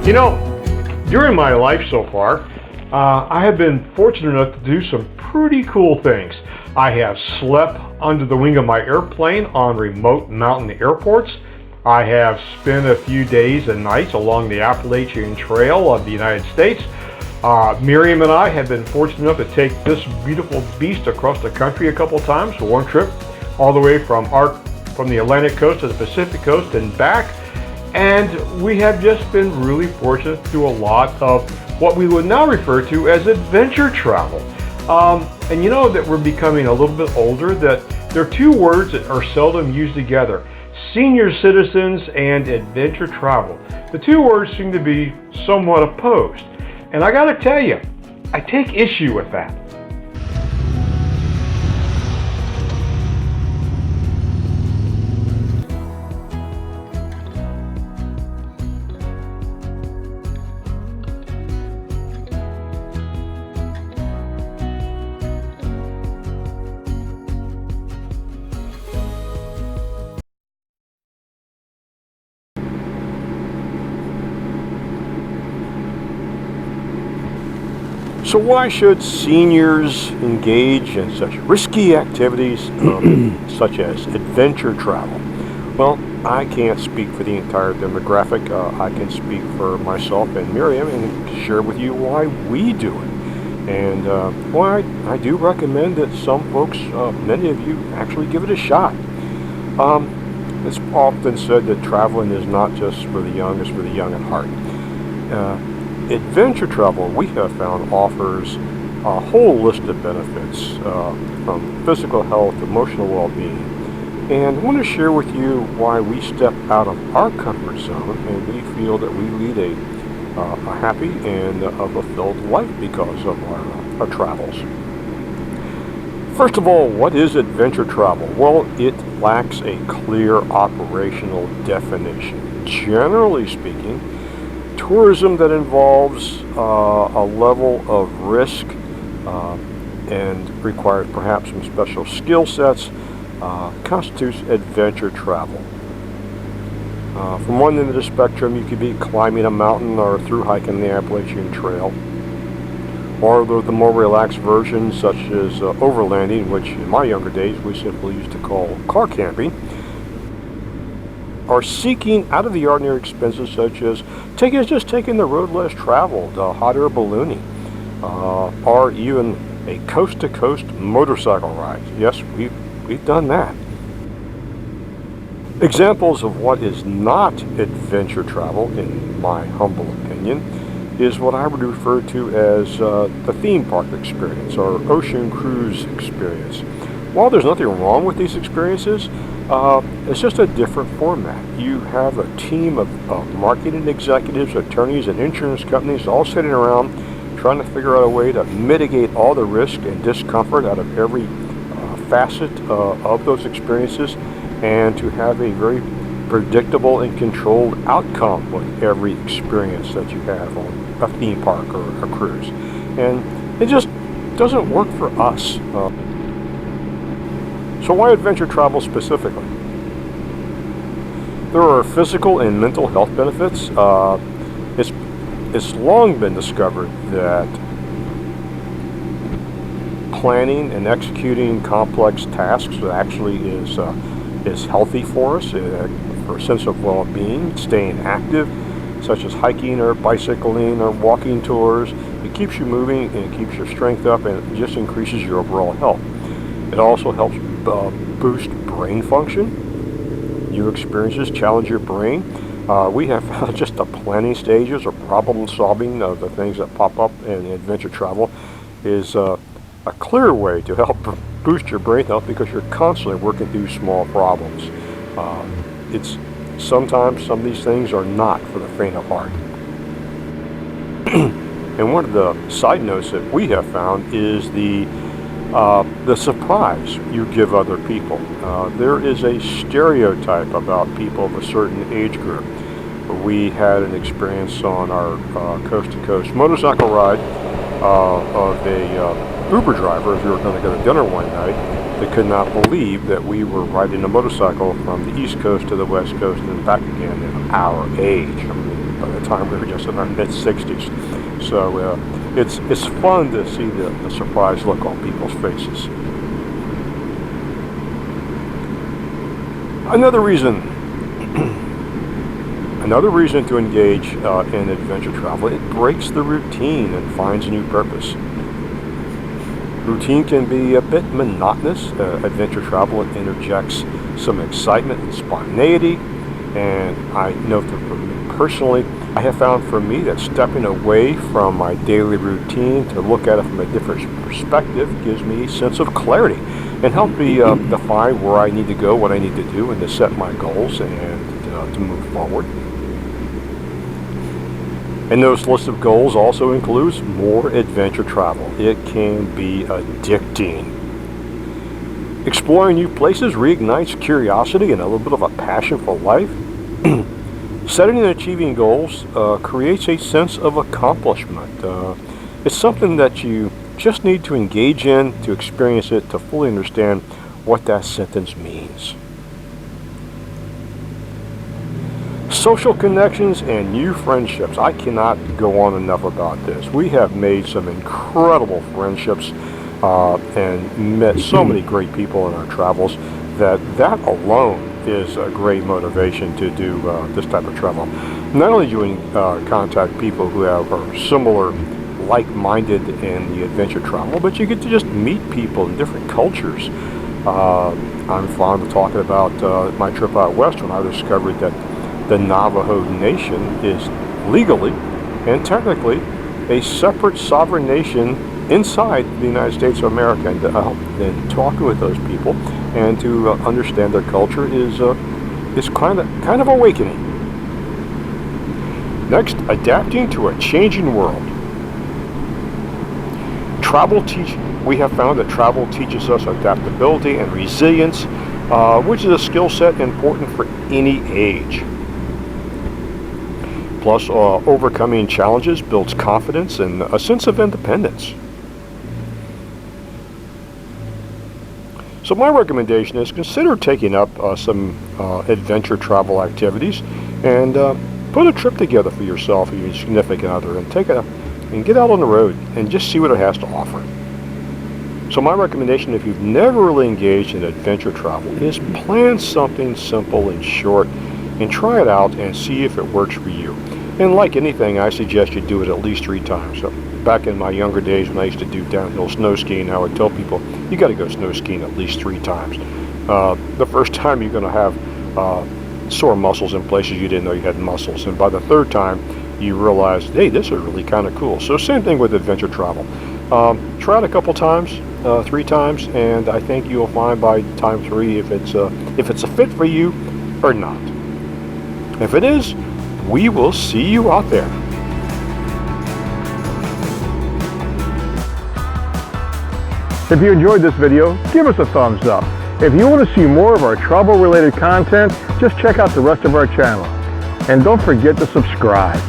You know, during my life so far, I have been fortunate enough to do some pretty cool things. I have slept under the wing of my airplane on remote mountain airports. I have spent a few days and nights along the Appalachian Trail of the United States. Miriam and I have been fortunate enough to take this beautiful beast across the country a couple times for one trip, all the way from the Atlantic coast to the Pacific coast and back. And we have just been really fortunate to do a lot of what we would now refer to as adventure travel. And you know that we're becoming a little bit older, that there are two words that are seldom used together: senior citizens and adventure travel. The two words seem to be somewhat opposed. And I gotta tell you, I take issue with that. So why should seniors engage in such risky activities such as adventure travel? Well, I can't speak for the entire demographic. I can speak for myself and Miriam and share with you why we do it. And why I do recommend that some folks, many of you, actually give it a shot. It's often said that traveling is not just for the young, it's for the young at heart. Adventure travel, we have found, offers a whole list of benefits, from physical health, emotional well-being. And I want to share with you why we step out of our comfort zone and we feel that we lead a happy and a fulfilled life because of our travels. First of all, what is adventure travel? Well, it lacks a clear operational definition. Generally speaking, tourism that involves a level of risk and requires perhaps some special skill sets constitutes adventure travel. From one end of the spectrum, you could be climbing a mountain or through hiking the Appalachian Trail, or the more relaxed versions such as overlanding, which in my younger days we simply used to call car camping, are seeking out of the ordinary expenses such as just taking the road less traveled, hot air ballooning, or even a coast-to-coast motorcycle ride. Yes, we've done that. Examples of what is not adventure travel, in my humble opinion, is what I would refer to as the theme park experience or ocean cruise experience. While there's nothing wrong with these experiences, it's just a different format. You have a team of marketing executives, attorneys, and insurance companies all sitting around trying to figure out a way to mitigate all the risk and discomfort out of every facet of those experiences, and to have a very predictable and controlled outcome with every experience that you have on a theme park or a cruise. And it just doesn't work for us. So why adventure travel specifically? There are physical and mental health benefits. It's long been discovered that planning and executing complex tasks actually is healthy for us, for a sense of well-being. Staying active, such as hiking or bicycling or walking tours, it keeps you moving and it keeps your strength up, and it just increases your overall health. It also helps boost brain function. New experiences challenge your brain. We have found just the planning stages or problem solving of the things that pop up in adventure travel is a clear way to help boost your brain health, because you're constantly working through small problems. It's sometimes some of these things are not for the faint of heart. And one of the side notes that we have found is the surprise you give other people. There is a stereotype about people of a certain age group. We had an experience on our coast-to-coast motorcycle ride of a Uber driver, as we were going to go to dinner one night, that could not believe that we were riding a motorcycle from the East Coast to the West Coast and back again in our age. I mean, by the time we were just in our mid-60s. So it's fun to see the surprised look on people's faces. Another reason to engage in adventure travel, it breaks the routine and finds a new purpose. Routine can be a bit monotonous. Adventure travel interjects some excitement and spontaneity, and I know that for me personally, I have found for me that stepping away from my daily routine to look at it from a different perspective gives me a sense of clarity and help me define where I need to go, what I need to do, and to set my goals and to move forward. And those list of goals also includes more adventure travel. It can be addicting. Exploring new places reignites curiosity and a little bit of a passion for life. Setting and achieving goals creates a sense of accomplishment. It's something that you just need to engage in, to experience it, to fully understand what that sentence means. Social connections and new friendships. I cannot go on enough about this. We have made some incredible friendships and met so many great people in our travels that alone is a great motivation to do this type of travel. Not only do you contact people who are similar, like-minded in the adventure travel, but you get to just meet people in different cultures. I'm fond of talking about my trip out west when I discovered that the Navajo Nation is legally and technically a separate sovereign nation inside the United States of America, and talking with those people and to understand their culture is kind of awakening. Next, adapting to a changing world. We have found that travel teaches us adaptability and resilience, which is a skill set important for any age. Plus, overcoming challenges builds confidence and a sense of independence. So my recommendation is consider taking up some adventure travel activities and put a trip together for yourself and your significant other and get out on the road and just see what it has to offer. So my recommendation, if you've never really engaged in adventure travel, is plan something simple and short and try it out and see if it works for you. And like anything, I suggest you do it at least 3 times. So back in my younger days when I used to do downhill snow skiing, I would tell people, you got to go snow skiing at least 3 times. The first time you're going to have sore muscles in places you didn't know you had muscles. And by the 3rd time, you realize, hey, this is really kind of cool. So same thing with adventure travel. Try it a couple times, 3 times, and I think you'll find by time 3 if it's a fit for you or not. If it is, we will see you out there. If you enjoyed this video, give us a thumbs up. If you want to see more of our travel-related content, just check out the rest of our channel. And don't forget to subscribe.